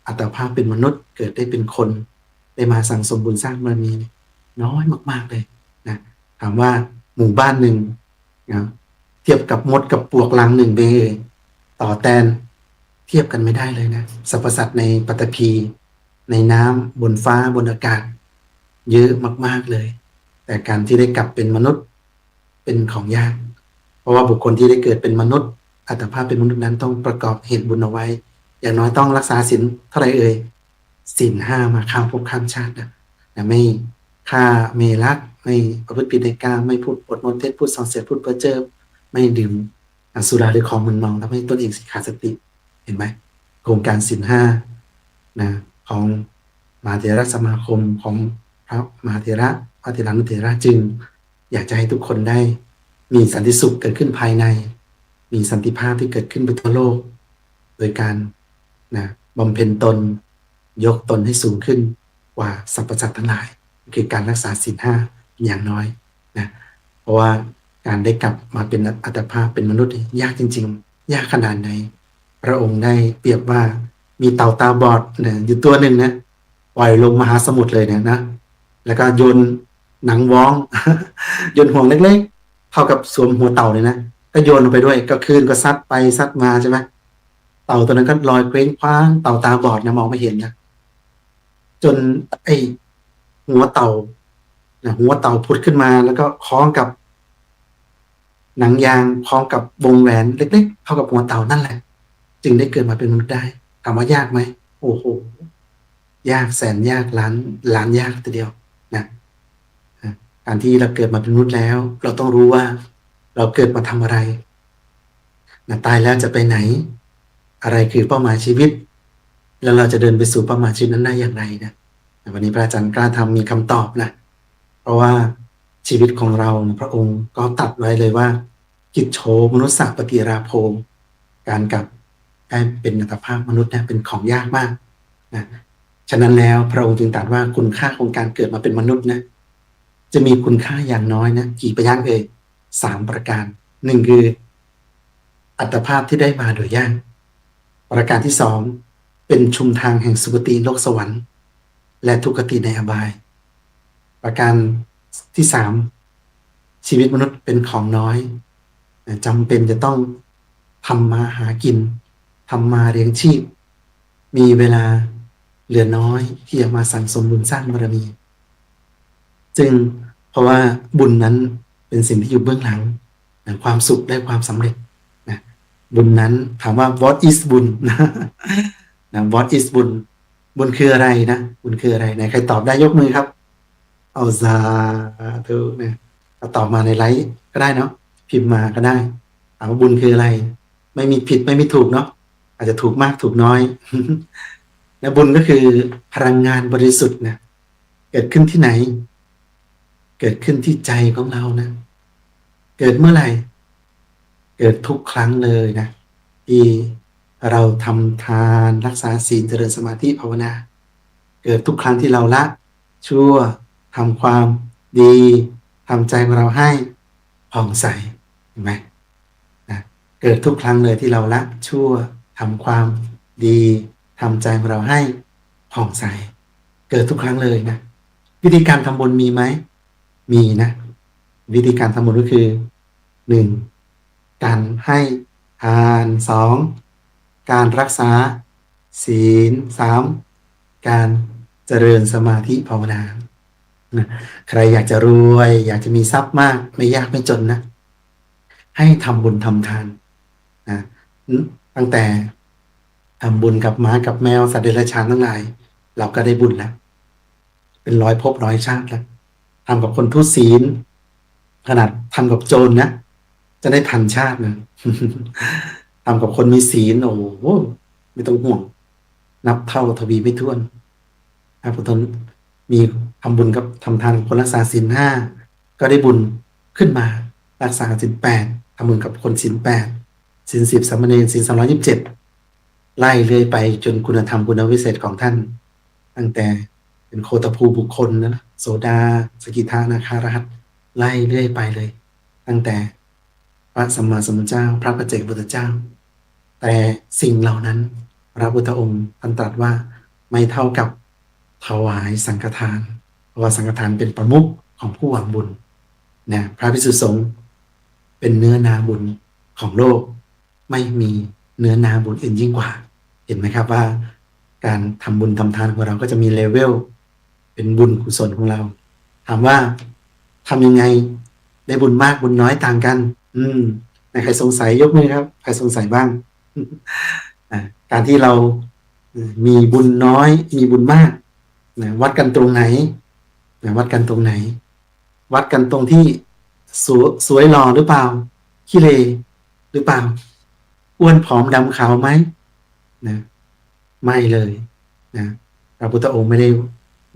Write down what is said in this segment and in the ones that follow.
อัตภาพเป็นมนุษย์เกิดได้เป็นคนได้มาสั่งสมบุญสร้างบารมีน้อยมากๆเลยนะถามว่าหมู่บ้านหนึ่งนะเทียบกับมดกับปลวกลังหนึ่งไปต่อแตนเทียบกันไม่ได้เลยนะสรรพสัตว์ในปฐพีในน้ำบนฟ้าบนอากาศเยอะมากๆเลยแต่การที่ได้กลับเป็นมนุษย์เป็นของยากเพราะว่าบุคคลที่ได้เกิดเป็นมนุษย์อัตภาพเป็นมนุษย์นั้นต้องประกอบเหตุบุญเอาไว้อย่างน้อยต้องรักษาศีลเท่าไหร่เอ่ยศีล5มาข้ามภพข้ามชาตินะไม่ฆ่าไม่ลักไม่ประพฤติผิดในกามไม่พูดปดมดเท็จพูดส่อเสียดพูดเพ้อเจ้อไม่ดื่มสุราหรือของมึนเมาทำให้ตนเองขาดสติเห็นไหมโครงการศีล5นะของมหาเถรสมาคมของพระมหาเถระพระเถรานุเถระจึงอยากจะให้ทุกคนได้มีสันติสุขเกิดขึ้นภายในมีสันติภาพที่เกิดขึ้นบนทั่วโลกโดยการนะบำเพ็ญตนยกตนให้สูงขึ้นกว่าสรรพสัตว์ทั้งหลายคือการรักษาศีล5อย่างน้อยนะเพราะว่าการได้กลับมาเป็นอัตภาพเป็นมนุษย์ยากจริงๆยากขนาดไหนพระองค์ได้เปรียบว่ามีเต่าตาบอดเนี่ยอยู่ตัวหนึ่งนะปล่อยลงมหาสมุทรเลยเนี่ยนะแล้วก็โยนหนังว้อง โยนห่วงเล็กๆเท่ากับสวมหัวเต่าเลยนะก็โยนลงไปด้วยก็คลื่นก็ซัดไปซัดมาใช่ไหมเต่าตัวนั้นก็ลอยเคว้งคว้างเต่าตาบอดนะมองไม่เห็นนะจนไอหัวเต่าหัวเต่าพุดขึ้นมาแล้วก็คล้องกับหนังยางคล้องกับวงแหวนเล็กๆเท่ากับหัวเต่านั่นแหละจึงได้เกิดมาเป็นมนุษย์ได้ถามว่ายากไหมโอ้โหยากแสนยากล้านยากทีเดียวนะการที่เราเกิดมาเป็นมนุษย์แล้วเราต้องรู้ว่าเราเกิดมาทำอะไรนะตายแล้วจะไปไหนอะไรคือเป้าหมายชีวิตแล้วเราจะเดินไปสู่เป้าหมายชีวิตนั้นได้อย่างไรนะวันนี้พระอาจารย์กล้าทำมีคำตอบนะเพราะว่าชีวิตของเราพระองค์ก็ตัดไว้เลยว่ากิจโฉมนุสสะปฏิราโภการกลับได้เป็นอัตภาพมนุษย์เนี่ยเป็นของยากมากนะฉะนั้นแล้วพระองค์จึงตรัสว่าคุณค่าของการเกิดมาเป็นมนุษย์นะจะมีคุณค่าอย่างน้อยนะกี่ประการเอ่ย3ประการ1คืออัตภาพที่ได้มาโดยยากประการที่2เป็นชุมทางแห่งสุคติโลกสวรรค์และทุกขติในอบายประการที่3ชีวิตมนุษย์เป็นของน้อยจำเป็นจะต้องทำมาหากินทำมาเลี้ยงชีพมีเวลาเหลือน้อยที่จะมาสั่งสมบุญสร้างบารมีจึงเพราะว่าบุญนั้นเป็นสิ่งที่อยู่เบื้องหลังความสุขและความสำเร็จนะบุญนั้นถามว่า what is บุญนะ what is บุญบุญคืออะไรนะบุญคืออะไรไหนใครตอบได้ยกมือครับเอาซาธุนะตอบมาในไลฟ์ก็ได้เนาะพิมพ์มาก็ได้ถามว่าบุญคืออะไรไม่มีผิดไม่มีถูกเนาะอาจจะถูกมากถูกน้อย และบุญก็คือพลังงานบริสุทธิ์นะเกิดขึ้นที่ไหนเกิดขึ้นที่ใจของเรานะเกิดเมื่อไหร่เกิดทุกครั้งเลยนะที่เราทำทานรักษาศีลเจริญสมาธิภาวนาเกิดทุกครั้งที่เราละชั่วทำความดีทำใจของเราให้ผ่องใสเห็นไหมนะเกิดทุกครั้งเลยที่เราละชั่วทำความดีทำใจของเราให้ผ่องใสเกิดทุกครั้งเลยนะวิธีการทำบุญมีไหมมีนะวิธีการทำบุญก็คือ 1. การให้ทาน 2. การรักษาศีล 3. การเจริญสมาธิภาวนาใครอยากจะรวยอยากจะมีทรัพย์มากไม่ยากไม่จนนะให้ทำบุญทำทานนะตั้งแต่ทำบุญกับหมากับแมวสัตว์เดรัจฉานทั้งหลายเราก็ได้บุญแล้วเป็นร้อยภพร้อยชาติแล้วทำกับคนทุศีลขนาดทำกับโจรนะจะได้พันชาตินะ ทำกับคนมีศีลโอ้โหไม่ต้องห่วงนับเท่าทวีไม่ถ้วนพระพุทธมีทำบุญกับทำทานคนรักษาศีล5ก็ได้บุญขึ้นมารักษาศีล8ทำบุญกับคนศีล8ศีล10สามเณรศีล227ไล่เรื่อยไปจนคุณธรรมคุณวิเศษของท่านตั้งแต่เป็นโคตภูบุคคลนะโสดาสกิทานาคารหัตไล่เรื่อยไปเลยตั้งแต่พระสัมมาสัมพุทธเจ้าพระปัจเจกพุทธเจ้าแต่สิ่งเหล่านั้นพระพุทธองค์ท่านตรัสว่า ไม่เท่ากับถวายสังฆทานเพราะว่าสังฆทานเป็นประมุขของผู้หวังบุญนะพระภิกษุสงฆ์เป็นเนื้อนาบุญของโลกไม่มีเนื้อนาบุญอื่นยิ่งกว่าเห็นไหมครับว่าการทำบุญทำทานของเราก็จะมีเลเวลเป็นบุญกุศลของเราถามว่าทำยังไงได้บุญมากบุญน้อยต่างกันใครสงสัยยกมือครับใครสงสัยบ้างการที่เรามีบุญน้อยมีบุญมากวัดกันตรงไหนวัดกันตรงไหนวัดกันตรงที่สวยหล่อหรือเปล่าขี้เลหรือเปล่าอ้วนผอมดำขาวไหมนะไม่เลยนะพระพุทธองค์ไม่ได้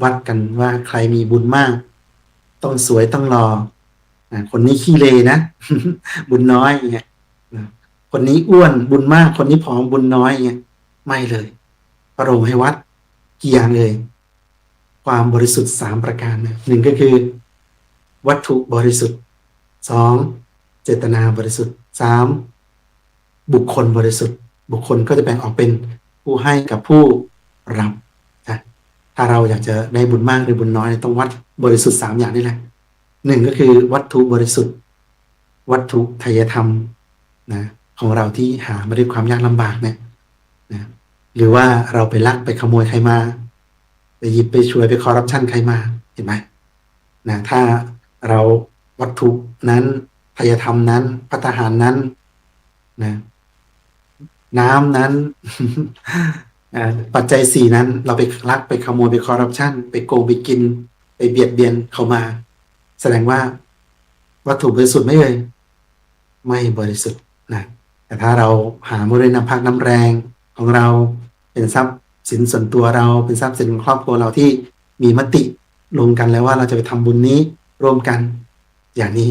วัดกันว่าใครมีบุญมากต้องสวยต้องหล่อคนนี้ขี้เลนะ บุญน้อยอย่างเงี้ยคนนี้อ้วนบุญมากคนนี้ผอมบุญน้อยอย่างเงี้ยไม่เลยพระองค์ให้วัดกี่อย่างเลยความบริสุทธิ์3ประการนะ1ก็คือวัตถุบริสุทธิ์2เจตนาบริสุทธิ์3บุคคลบริสุทธิ์บุคคลก็จะแบ่งออกเป็นผู้ให้กับผู้รับนะถ้าเราอยากจะได้บุญมากหรือบุญน้อยต้องวัดบริสุทธิ์3อย่างนี่แหละ1ก็คือวัตถุบริสุทธิ์วัตถุไทยธรรมนะของเราที่หามาด้วยความยากลำบากเนี่ยนะหรือว่าเราไปลักไปขโมยใครมาไปหยิบไปช่วยไปคอร์รัปชันใครมาเห็นไหมนะถ้าเราวัตถุนั้นไทยธรรมนั้นภัตตาหารนั้นนะน้ำนั้น ปัจจัย4นั้นเราไปลักไปขโมยไปคอร์รัปชันไปโกงไปกินไปเบียดเบียนเขามาแสดงว่าวัตถุบริสุทธิ์ไม่เลยไม่บริสุทธิ์นะแต่ถ้าเราหามาด้วยน้ำพักน้ำแรงของเราเป็นทรัพย์สินส่วนตัวเราเป็นทรัพย์สินของครอบครัวเราที่มีมติลงกันแล้วว่าเราจะไปทำบุญนี้ร่วมกันอย่างนี้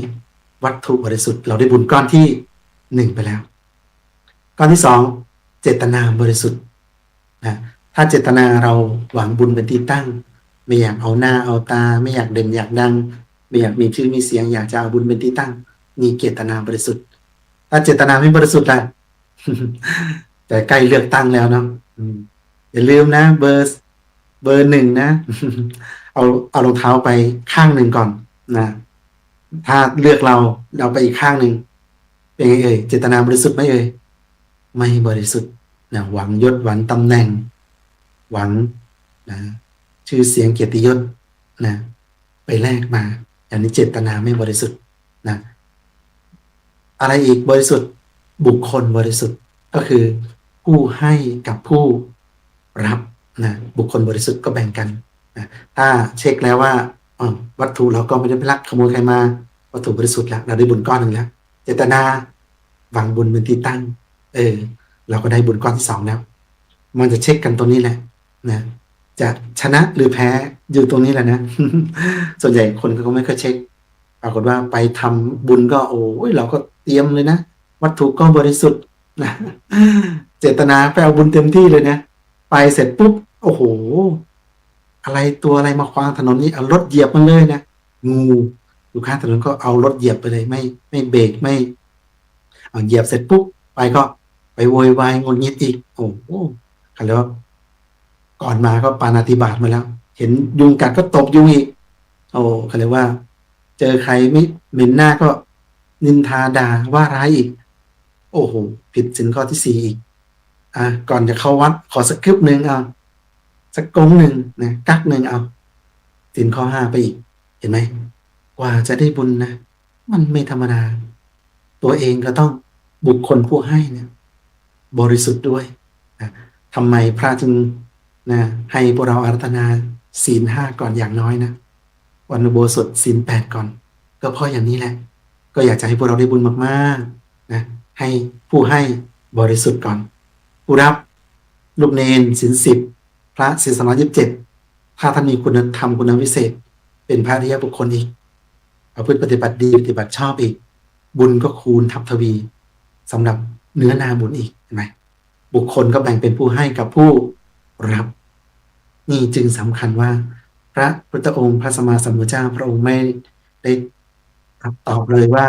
วัตถุบริสุทธิ์เราได้บุญก้อนที่1ไปแล้วก้อนที่2เจตนาบริสุทธิ์นะถ้าเจตนาเราหวังบุญเป็นที่ตั้งไม่อยากเอาหน้าเอาตาไม่อยากเด่นอยากดังไม่อยากมีชื่อมีเสียงอยากจะเอาบุญเป็นที่ตั้งมีเจตนาบริสุทธิ์ถ้าเจตนาไม่บริสุทธิ์ล่ะ แต่ใกล้เลือกตั้งแล้วเนาะอย่าลืมนะเบอร์1นะ เอารองเท้าไปข้างหนึ่งก่อนนะถ้าเลือกเราไปอีกข้างหนึ่งเป็นไงเจตนาบริสุทธิ์ไหมไม่บริสุทธิ์นะหวังยศหวังตำแหน่งหวังนะชื่อเสียงเกียรติยศนะไปแลกมาอย่างนี้เจตนาไม่บริสุทธิ์นะอะไรอีกบริสุทธิ์บุคคลบริสุทธิ์ก็คือผู้ให้กับผู้รับนะบุคคลบริสุทธิ์ก็แบ่งกันนะถ้าเช็คแล้วว่าวัตถุเราก็ไม่ได้ไปลักขโมยใครมาวัตถุบริสุทธิ์แล้วเราได้บุญก้อนหนึ่งแล้วเจตนาหวังบุญเป็นที่ตั้งเราก็ได้บุญก้อนที่2แล้วมันจะเช็คกันตรงนี้แหละนะจะชนะหรือแพ้อยู่ตรงนี้แหละนะ ส่วนใหญ่คนก็ไม่ค่อยเช็คปรากฏว่าไปทำบุญก็โอ้ยเราก็เตรียมเลยนะวัตถุก็บริสุทธิ์นะเจตนาไปเอาบุญเต็มที่เลยนะไปเสร็จปุ๊บโอ้โหอะไรมาขวางถนนนี้เอารถเหยียบมันเลยนะงูอยู่ข้างถนนก็เอารถเหยียบไปเลยไม่เบรกไม่เอาเหยียบเสร็จปุ๊บไปก็ไปโวยวายงุนงิดอีกโอ้โหแล้วก่อนมาก็ปาณาติบาตมาแล้วเห็นยุงกัดก็ตบยุงอีกโอ้เขาเรียกว่าเจอใครไม่เหม็นหน้าก็นินทาด่าว่าร้ายอีกโอ้โหผิดศีลข้อที่4อีกก่อนจะเข้าวัดขอสักคลิปหนึ่งสักกงหนึ่งนะกักหนึ่งศีลข้อ5ไปอีกเห็นไหมกว่าจะได้บุญนะมันไม่ธรรมดาตัวเองก็ต้องบุคคลผู้ให้เนี่ยบริสุทธิ์ด้วยนะทำไมพระจึงนะให้พวกเราอาราธนาศีล5ก่อนอย่างน้อยนะวันอุโบสถศีล8ก่อนก็เพราะอย่างนี้แหละก็อยากจะให้พวกเราได้บุญมากๆนะให้ผู้ให้บริสุทธิ์ก่อนผู้รับลูกเนรศีล10พระศีล227ถ้าท่านมีคุณธรรมคุณวิเศษเป็นพระอริยบุคคลอีกประพฤติปฏิบัติดีปฏิบัติชอบอีกบุญก็คูณทับทวีสำหรับเนื้อนาบุญอีกเห็นไหมบุคคลก็แบ่งเป็นผู้ให้กับผู้รับนี่จึงสำคัญว่าพระพุทธองค์พระสัมมาสัมพุทธเจ้าพระองค์ไม่ได้ตอบเลยว่า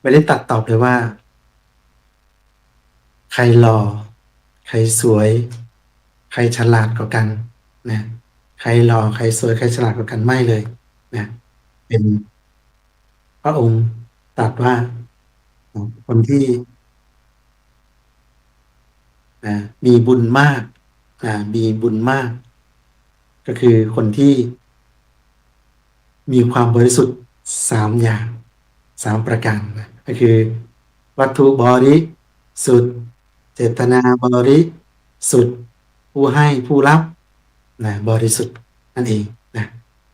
ไม่ได้ตัดตอบเลยว่าใครหล่อ ใครสวยใครฉลาดกว่ากันนะใครหล่อใครสวยใครฉลาดกว่ากันไม่เลยนะเป็นพระองค์ตรัสว่าคนที่มีบุญมากมีบุญมากก็คือคนที่มีความบริสุทธิ์3 อย่าง3 ประการนะก็คือวัตถุบริสุทธิ์เจตนาบริสุทธิ์ผู้ให้ผู้รับนะบริสุทธิ์นั่นเองนะ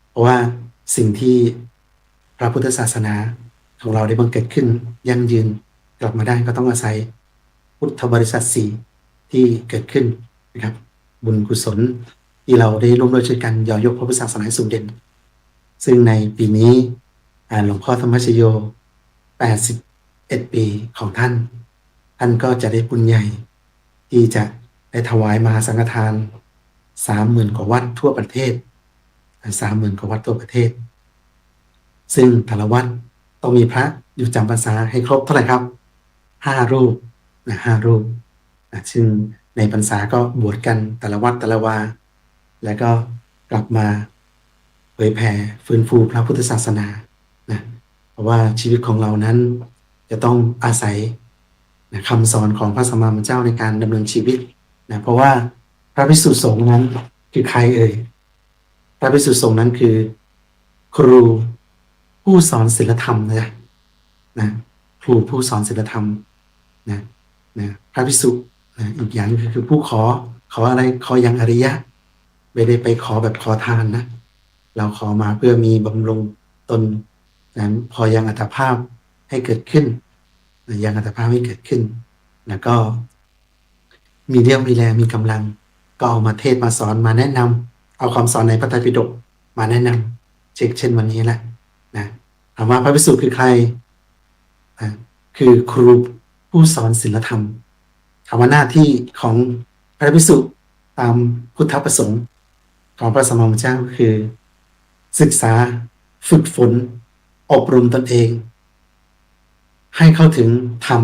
เพราะว่าสิ่งที่พระพุทธศาสนาของเราได้บังเกิดขึ้นยั่งยืนกลับมาได้ก็ต้องอาศัยพุทธบริษัท4ที่เกิดขึ้นนะครับบุญกุศลที่เราได้ร่วมด้วยช่วยกันย่อยกพระพุทธศาสนาให้สูงเด่นซึ่งในปีนี้หลวงพ่อธรรมชโย81 ปีของท่านก็จะได้บุญใหญ่ที่จะได้ถวายมหาสังฆทาน30,000 กว่าวัดทั่วประเทศ30,000 กว่าวัดทั่วประเทศซึ่งแต่ละวัดต้องมีพระอยู่จำพรรษาให้ครบเท่าไหร่ครับ5 รูป5 รูปซึ่งในพรรษาก็บวชกันแต่ละวัดแต่ละวาแล้วก็กลับมาเผยแผ่ฟื้นฟูพระพุทธศาสนานะเพราะว่าชีวิตของเรานั้นจะต้องอาศัยคำสอนของพระสัมมาสัมพุทธเจ้าในการดำเนินชีวิตนะเพราะว่าพระภิกษุสงฆ์นั้นคือใครเอ่ยพระภิกษุสงฆ์นั้นคือครูผู้สอนศีลธรรมนะครูผู้สอนศีลธรรมนะพระภิกษุอีกอย่างคือผู้ขออะไรขออย่างอริยะไม่ได้ไปขอแบบขอทานนะเราขอมาเพื่อมีบำรุงตนนั้นพอยังอัตภาพให้เกิดขึ้นยังอัตภาพให้เกิดขึ้นแล้วก็มีเรี่ยวมีแรงมีกำลังก็เอามาเทศมาสอนมาแนะนำเอาคำสอนในพระไตรปิฎกมาแนะนำเช่นวันนี้แหละนะถามว่าพระภิกษุคือใครคือครูผู้สอนศีลธรรมถามว่าหน้าที่ของพระภิกษุตามพุทธประสงค์ของพระสัมมาสัมพุทธเจ้าคือศึกษาฝึกฝนอบรมตนเองให้เข้าถึงธรรม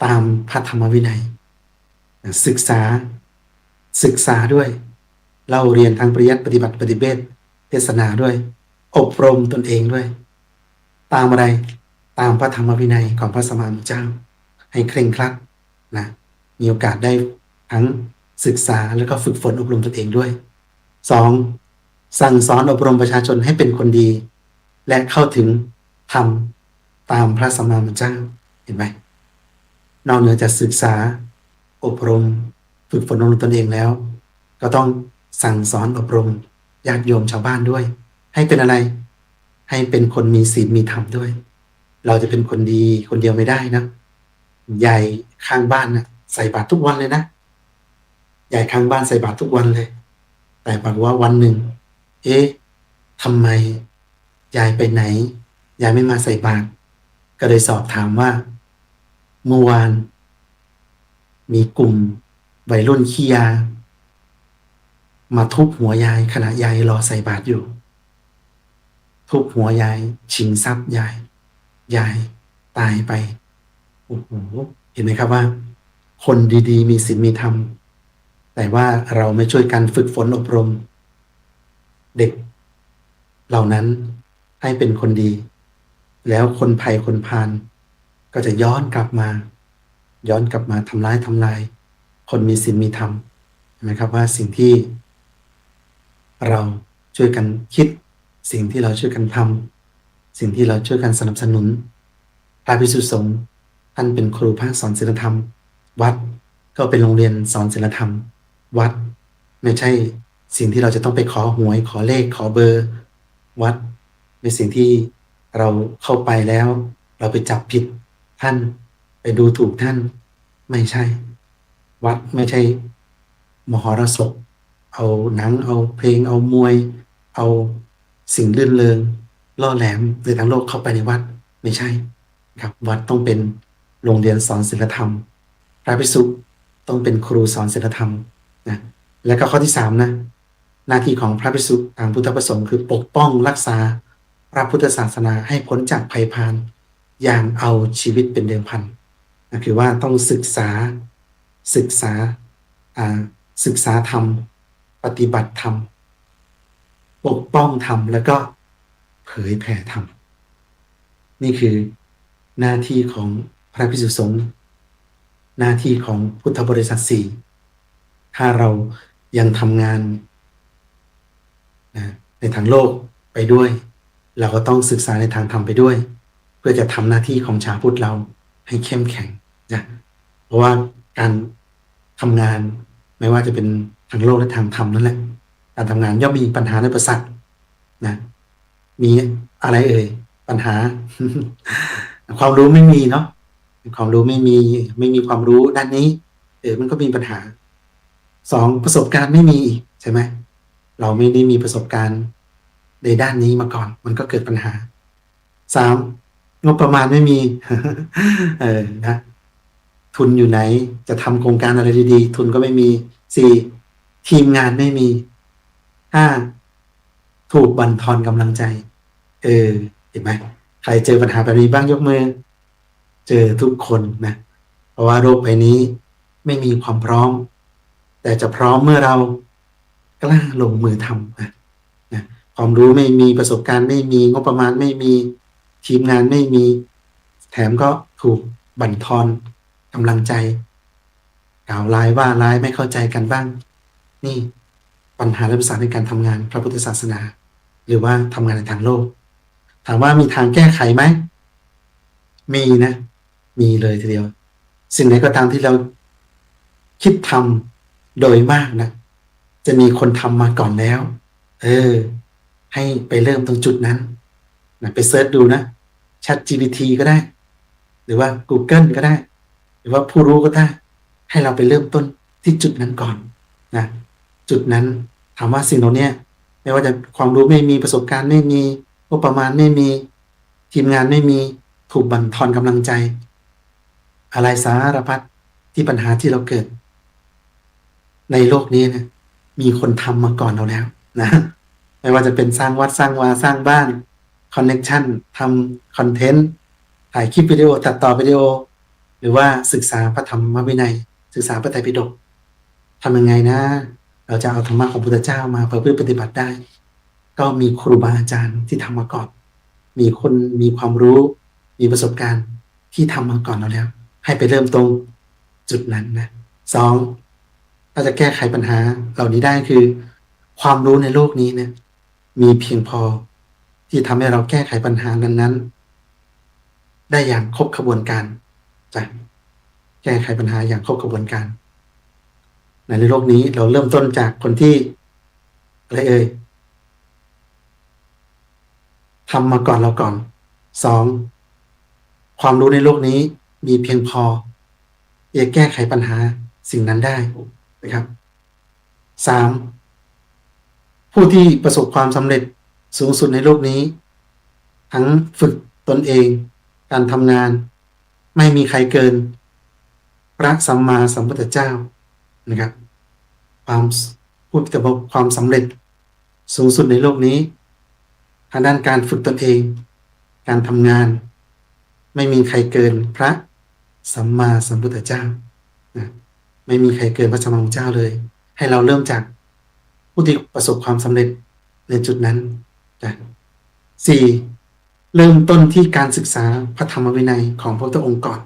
ตามพระธรรมวินัยศึกษาด้วยเล่าเรียนทางปริยัติปฏิบัติปฏิเวทเทศนาด้วยอบรมตนเองด้วยตามอะไรตามพระธรรมวินัยของพระสัมมาสัมพุทธเจ้าให้เคร่งครัดนะมีโอกาสได้ทั้งศึกษาแล้วก็ฝึกฝนอบรมตนเองด้วย2สั่งสอนอบรมประชาชนให้เป็นคนดีและเข้าถึงธรรมตามพระสัมมาสัมพุทธเจ้าเห็นไหมนอกเหนือจากศึกษาอบรมฝึกฝนอบรมตนเองแล้วก็ต้องสั่งสอนอบรมญาติโยมชาวบ้านด้วยให้เป็นอะไรให้เป็นคนมีศีลมีธรรมด้วยเราจะเป็นคนดีคนเดียวไม่ได้นะใหญ่ข้างบ้านนะใส่บาตรทุกวันเลยนะใหญ่ข้างบ้านใส่บาตรทุกวันเลยแต่ปรากฏว่าวันหนึ่งทำไมยายไปไหนยายไม่มาใส่บาตรก็เลยสอบถามว่าเมื่อวานมีกลุ่มวัยรุ่นขี้ยามาทุบหัวยายขณะยายรอใส่บาตรอยู่ทุบหัวยายชิงทรัพย์ยายตายไปโอ้โหเห็นไหมครับว่าคนดีๆมีศีลมีธรรมแต่ว่าเราไม่ช่วยกันฝึกฝนอบรมเด็กเหล่านั้นให้เป็นคนดีแล้วคนภัยคนพาลก็จะย้อนกลับมาทำร้ายคนมีศีลมีธรรมเห็นไหมครับว่าสิ่งที่เราช่วยกันคิดสิ่งที่เราช่วยกันทำสิ่งที่เราช่วยกันสนับสนุนพระภิกษุสงฆ์ท่านเป็นครูภาคสอนศีลธรรมวัดก็เป็นโรงเรียนสอนศีลธรรมวัดไม่ใช่สิ่งที่เราจะต้องไปขอหวยขอเลขขอเบอร์วัดเป็นสิ่งที่เราเข้าไปแล้วเราไปจับผิดท่านไปดูถูกท่านไม่ใช่วัดไม่ใช่มหรสพเอาหนังเอาเพลงเอามวยเอาสิ่งลื่นเริงล่อแหลมในทางโลกเข้าไปในวัดไม่ใช่ครับวัดต้องเป็นโรงเรียนสอนศีลธรรมพระภิกษุต้องเป็นครูสอนศีลธรรมนะและก็ข้อที่3นะหน้าที่ของพระภิกษุตามพุทธประสงค์คือปกป้องรักษาพระพุทธศาสนาให้พ้นจากภัยพานอย่างเอาชีวิตเป็นเดิมพันนะคือว่าต้องศึกษา ศึกษาธรรมปฏิบัติธรรมปกป้องธรรมแล้วก็เผยแผ่ธรรมนี่คือหน้าที่ของพระภิกษุสงฆ์หน้าที่ของพุทธบริษัทสี่ถ้าเรายังทำงานในทางโลกไปด้วยเราก็ต้องศึกษาในทางธรรมไปด้วยเพื่อจะทำหน้าที่ของชาวพุทธเราให้เข้มแข็งนะเพราะว่าการทำงานไม่ว่าจะเป็นทางโลกและทางธรรมนั่นแหละการทำงานย่อมมีปัญหาและอุปสรรคนะมีอะไรปัญหา ความรู้ไม่มีเนาะความรู้ไม่มีความรู้ด้านนี้มันก็มีปัญหาสองประสบการณ์ไม่มีอีกใช่ไหมเราไม่ได้มีประสบการณ์ในด้านนี้มาก่อนมันก็เกิดปัญหาสามงบประมาณไม่มี นะทุนอยู่ไหนจะทำโครงการอะไรดีๆทุนก็ไม่มีสี่ทีมงานไม่มีห้าถูกบั่นทอนกำลังใจเห็นไหมใครเจอปัญหาแบบนี้บ้างยกมือเจอทุกคนนะเพราะว่าโรคใบนี้ไม่มีความพร้อมแต่จะพร้อมเมื่อเรากล้าลงมือทำนะความรู้ไม่มีประสบการณ์ไม่มีงบประมาณไม่มีทีมงานไม่มีแถมก็ถูกบั่นทอนกำลังใจกล่าวร้ายว่าร้ายไม่เข้าใจกันบ้างนี่ปัญหาและอุปสรรคในการทำงานพระพุทธศาสนาหรือว่าทำงานในทางโลกถามว่ามีทางแก้ไขไหมมีนะมีเลยทีเดียวสิ่งไหนก็ตามที่เราคิดทำโดยมากนะจะมีคนทำมาก่อนแล้วให้ไปเริ่มตรงจุดนั้นนะไปเซิร์ชดูนะ ChatGPT ก็ได้หรือว่า Google ก็ได้หรือว่าผู้รู้ก็ได้ให้เราไปเริ่มต้นที่จุดนั้นก่อนนะจุดนั้นถามว่าสิ่งเหล่านี้ไม่ว่าจะความรู้ไม่มีประสบการณ์ไม่มีงบประมาณไม่มีทีมงานไม่มีถูกบั่นทอนกำลังใจอะไรสารพัดที่ปัญหาที่เราเกิดในโลกนี้นะมีคนทำมาก่อนเราแล้วนะไม่ว่าจะเป็นสร้างวัดสร้างวาสร้างบ้านคอนเนคชั่นทำคอนเทนต์ถ่ายคลิปวิดีโอตัดต่อวิดีโอหรือว่าศึกษาพระธรรมวินัยศึกษาพระไตรปิฎกทำยังไงนะเราจะเอาธรรมะของพุทธเจ้ามาประพฤติปฏิบัติได้ก็มีครูบาอาจารย์ที่ทำมาก่อนมีคนมีความรู้มีประสบการณ์ที่ทำมาก่อนเราแล้วให้ไปเริ่มตรงจุดนั้นนะสองถ้าจะแก้ไขปัญหาเหล่านี้ได้คือความรู้ในโลกนี้เนี่ยมีเพียงพอที่ทำให้เราแก้ไขปัญหานั้นๆได้อย่างครบกระบวนการจ้ะแก้ไขปัญหาอย่างครบกระบวนการในโลกนี้เราเริ่มต้นจากคนที่อะไรทำมาก่อนเราก่อนสองความรู้ในโลกนี้มีเพียงพอที่จะแก้ไขปัญหาสิ่งนั้นได้นะครับสามผู้ที่ประสบความสำเร็จสูงสุดในโลกนี้ทั้งฝึกตนเองการทำงานไม่มีใครเกินพระสัมมาสัมพุทธเจ้านะครับผู้ที่ประสบความสำเร็จสูงสุดในโลกนี้ทางด้านการฝึกตนเองการทำงานไม่มีใครเกินพระสัมมาสัมพุทธเจ้าไม่มีใครเกินพระสัมมาสัมพุทธเจ้าเลยให้เราเริ่มจากผู้ที่ประสบความสำเร็จในจุดนั้นนะสี่เริ่มต้นที่การศึกษาพระธรรมวินัยของพระพุทธองค์ก่อน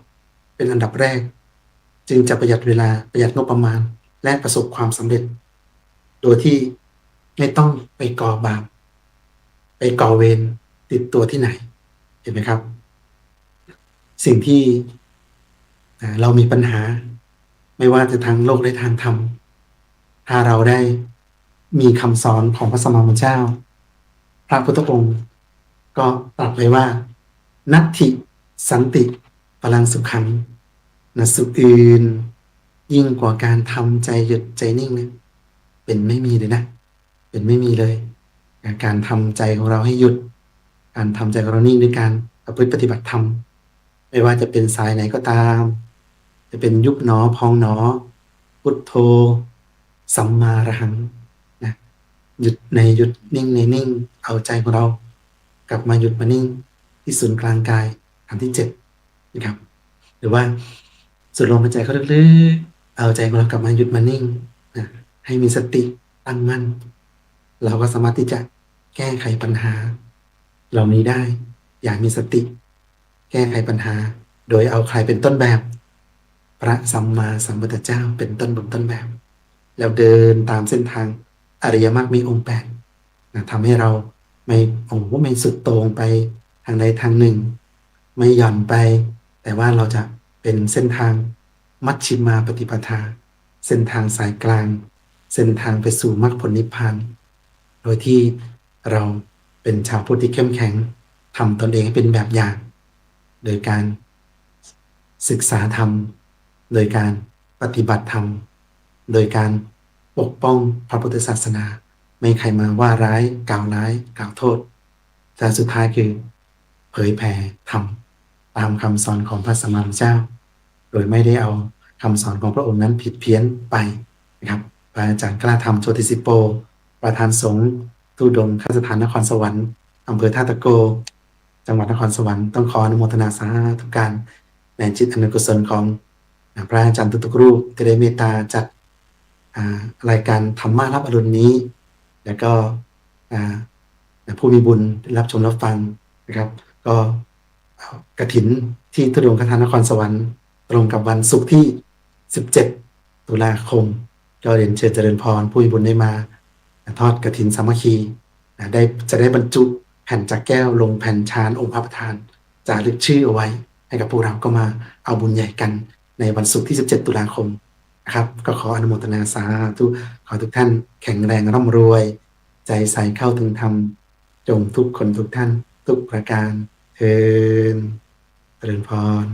เป็นอันดับแรกจึงจะประหยัดเวลาประหยัดงบประมาณและประสบความสำเร็จโดยที่ไม่ต้องไปก่อบาปไปก่อเวรติดตัวที่ไหนเห็นไหมครับสิ่งที่เรามีปัญหาไม่ว่าจะทางโลกและทางธรรมถ้าเราได้มีคำสอนของพระสัมมาสัมพุทธเจ้าพระพุทธองค์ก็ตรัสไว้ว่านัตถิสันติพลังสุขังนะสุขอื่นยิ่งกว่าการทำใจหยุดใจนิ่งเนี่ยเป็นไม่มีเลยนะเป็นไม่มีเลยการทำใจของเราให้หยุดการทำใจของเรานิ่งด้วยการประพฤติปฏิบัติธรรมไม่ว่าจะเป็นสายไหนก็ตามจะเป็นยุบหนอพองหนอพุทโธสัมมาอรหังนะหยุดในหยุดนิ่งในนิ่งเอาใจของเรากลับมาหยุดมานิ่งที่ศูนย์กลางกายอันที่7นะครับหรือว่าสูดลมหายใจเข้าลึก เอาใจของเรากลับมาหยุดมานิ่งนะให้มีสติตั้งมั่นเราก็สามารถที่จะแก้ไขปัญหาเหล่านี้ได้อย่างมีสติแก้ไขปัญหาโดยเอาใครเป็นต้นแบบพระสัมมาสัมพุทธเจ้าเป็นต้นบุญต้นแบบแล้วเดินตามเส้นทางอริยมรรคมีองค์แปดนะทำให้เราไม่ไม่สุดโต่งไปทางใดทางหนึ่งไม่หย่อนไปแต่ว่าเราจะเป็นเส้นทางมัชฌิมาปฏิปทาเส้นทางสายกลางเส้นทางไปสู่มรรคผลนิพพานโดยที่เราเป็นชาวพุทธที่เข้มแข็งทำตนเองให้เป็นแบบอย่างโดยการศึกษาธรรมโดยการปฏิบัติธรรมโดยการปกป้องพระพุทธศาสนาไม่ใครมาว่าร้ายกล่าวร้ายกล่าวโทษแต่สุดท้ายคือเผยแผ่ธรรมตามคำสอนของพระสัมมาสัมพุทธเจ้าโดยไม่ได้เอาคำสอนของพระองค์นั้นผิดเพี้ยนไปนะครับพระอาจารย์กล้าธรรมโชติสิโปประธานสงฆ์ทุดงคสถานนครสวรรค์อำเภอท่าตะโกจังหวัดนครสวรรค์ต้องขออนุโมทนาสาธุการในจิตอนุกุศลของพระอาจารย์ทุกๆรูปที่ได้เมตตาจัดรายการธรรมะรับอรุณนี้ แล้วก็ผู้มีบุญรับชมรับฟังนะครับก็กฐินที่ทุดงคทานครสวรรค์ตรงกับวันศุกร์ที่17ตุลาคมก็เรียนเชิญเจริญพรผู้มีบุญได้มาทอดกฐินสามัคคีจะได้บรรจุแผ่นจักแก้วลงแผ่นชานองค์พระประธานจารึกชื่อเอาไว้ให้กับพวกเราก็มาเอาบุญใหญ่กันในวันศุกร์ที่17ตุลาคมนะครับก็ขออนุโมทนาสาธุขอทุกท่านแข็งแรงร่ำรวยใจใสเข้าถึงธรรมจงทุกคนทุกท่านทุกประการเทอญเจริญพร